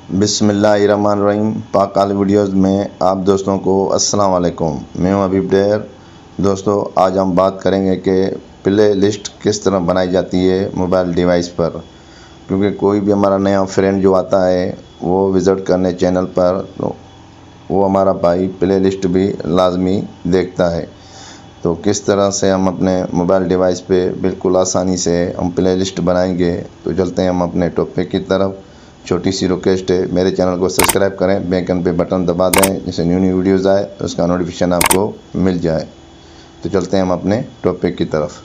बिस्मिल्लाहिर्रहमानिर्रहीम। पाकाल वीडियोज़ में आप दोस्तों को अस्सलाम वालेकुम। मैं हूं हबीब डेर। दोस्तों, आज हम बात करेंगे कि प्ले लिस्ट किस तरह बनाई जाती है मोबाइल डिवाइस पर, क्योंकि कोई भी हमारा नया फ्रेंड जो आता है वो विज़िट करने चैनल पर, तो वो हमारा भाई प्ले लिस्ट भी लाजमी देखता है। तो किस तरह से हम अपने मोबाइल डिवाइस पे बिल्कुल आसानी से हम प्ले लिस्ट बनाएंगे, तो चलते हैं हम अपने टॉपिक की तरफ। छोटी सी रिक्वेस्ट है, मेरे चैनल को सब्सक्राइब करें, बेल आइकन पे बटन दबा दें, जिससे न्यू वीडियोज़ आए उसका नोटिफिकेशन आपको मिल जाए। तो चलते हैं हम अपने टॉपिक की तरफ।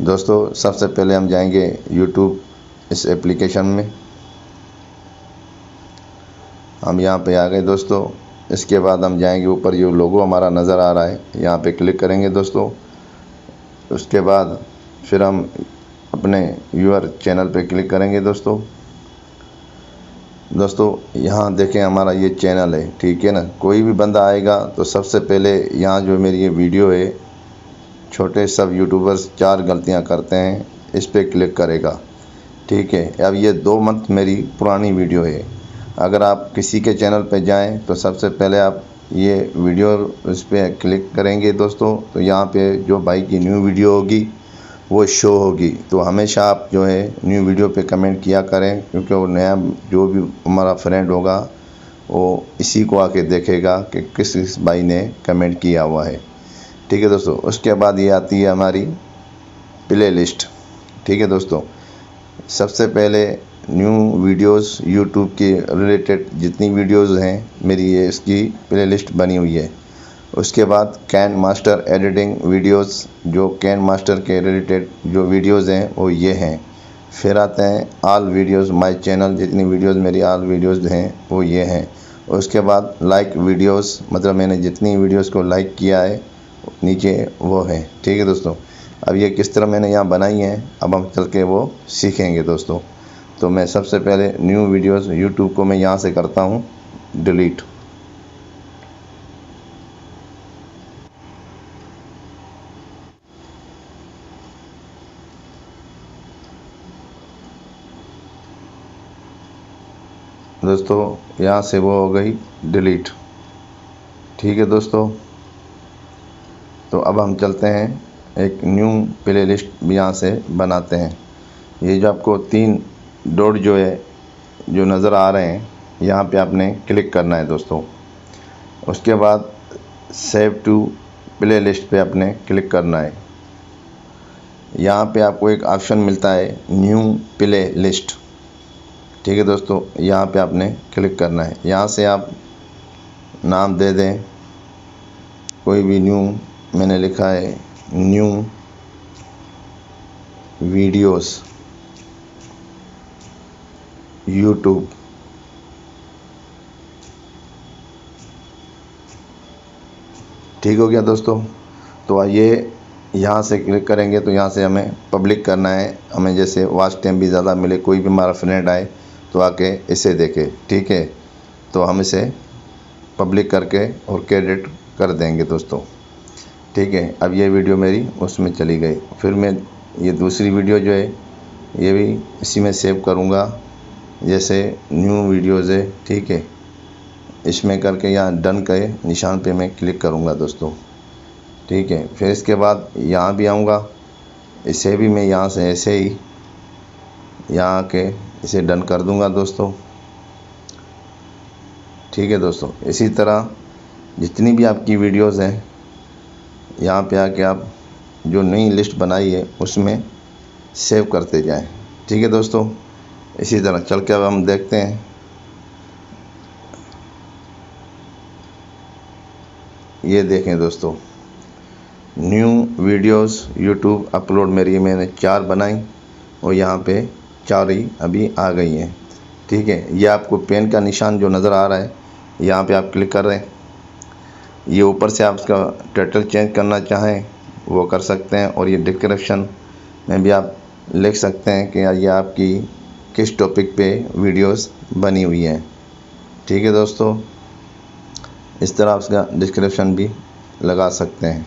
दोस्तों, सबसे पहले हम जाएंगे यूट्यूब इस एप्लीकेशन में। हम यहाँ पे आ गए दोस्तों। इसके बाद हम जाएंगे, ऊपर जो लोगो हमारा नज़र आ रहा है यहाँ पे क्लिक करेंगे दोस्तों। उसके बाद फिर हम अपने व्यूअर चैनल पे क्लिक करेंगे दोस्तों। यहाँ देखें हमारा ये चैनल है, ठीक है ना। कोई भी बंदा आएगा तो सबसे पहले यहाँ जो मेरी ये वीडियो है, छोटे सब यूट्यूबर्स 4 गलतियाँ करते हैं, इस पर क्लिक करेगा, ठीक है। अब ये 2 मंथ मेरी पुरानी वीडियो है। अगर आप किसी के चैनल पे जाएं तो सबसे पहले आप ये वीडियो इस पर क्लिक करेंगे दोस्तों, तो यहाँ पे जो भाई की न्यू वीडियो होगी वो शो होगी। तो हमेशा आप जो है न्यू वीडियो पे कमेंट किया करें, क्योंकि वो नया जो भी हमारा फ्रेंड होगा वो इसी को आके देखेगा कि किस भाई ने कमेंट किया हुआ है, ठीक है दोस्तों। उसके बाद ये आती है हमारी प्ले लिस्ट, ठीक है दोस्तों। सबसे पहले न्यू वीडियोस यूट्यूब के रिलेटेड जितनी वीडियोस हैं मेरी, ये इसकी प्ले लिस्ट बनी हुई है। उसके बाद कैन मास्टर एडिटिंग वीडियोस, जो कैन मास्टर के रिलेटेड जो वीडियोस हैं वो ये हैं। फिर आते हैं ऑल वीडियोस माय चैनल, जितनी वीडियोस मेरी ऑल वीडियोस हैं वो ये हैं। उसके बाद लाइक वीडियोस, मतलब मैंने जितनी वीडियोस को लाइक किया है नीचे वो है, ठीक है दोस्तों। अब ये किस तरह मैंने यहाँ बनाई है, अब हम चल के वो सीखेंगे दोस्तों। तो मैं सबसे पहले न्यू वीडियोस यूट्यूब को मैं यहाँ से करता हूँ डिलीट। दोस्तों, यहाँ से वो हो गई डिलीट, ठीक है दोस्तों। तो अब हम चलते हैं एक न्यू प्ले लिस्ट भी यहाँ से बनाते हैं। ये जो आपको 3 डॉट जो है जो नज़र आ रहे हैं, यहाँ पे आपने क्लिक करना है दोस्तों। उसके बाद सेव टू प्ले लिस्ट पे आपने क्लिक करना है। यहाँ पे आपको एक ऑप्शन मिलता है न्यू प्ले लिस्ट, ठीक है दोस्तों। यहाँ पे आपने क्लिक करना है। यहाँ से आप नाम दे दें कोई भी न्यू, मैंने लिखा है न्यू वीडियोस यूट्यूब, ठीक हो गया दोस्तों। तो ये यहाँ से क्लिक करेंगे तो यहाँ से हमें पब्लिक करना है। हमें जैसे वॉच टाइम भी ज़्यादा मिले, कोई भी हमारा फ्रेंड आए तो आके इसे देखे, ठीक है। तो हम इसे पब्लिक करके और क्रेडिट कर देंगे दोस्तों, ठीक है। अब ये वीडियो मेरी उसमें चली गई। फिर मैं ये दूसरी वीडियो जो है ये भी इसी में सेव करूँगा, जैसे न्यू वीडियोज़ है, ठीक है। इसमें करके यहाँ डन के निशान पे मैं क्लिक करूँगा दोस्तों, ठीक है। फिर इसके बाद यहाँ भी आऊँगा, इसे भी मैं यहाँ से ऐसे ही यहाँ आके इसे डन कर दूँगा दोस्तों, ठीक है दोस्तों। इसी तरह जितनी भी आपकी वीडियोज़ हैं यहाँ पे आके आप जो नई लिस्ट बनाई है उसमें सेव करते जाएं, ठीक है दोस्तों। इसी तरह चल के अब हम देखते हैं। ये देखें दोस्तों, न्यू वीडियोस यूट्यूब अपलोड मेरी मैंने 4 बनाई और यहाँ पे 4 ही अभी आ गई हैं, ठीक है। ये आपको पेन का निशान जो नज़र आ रहा है यहाँ पे आप क्लिक कर रहे हैं। ये ऊपर से आप इसका टाइटल चेंज करना चाहें वो कर सकते हैं, और ये डिस्क्रिप्शन में भी आप लिख सकते हैं कि ये आपकी किस टॉपिक पे वीडियोस बनी हुई है, ठीक है दोस्तों। इस तरह आप इसका डिस्क्रिप्शन भी लगा सकते हैं।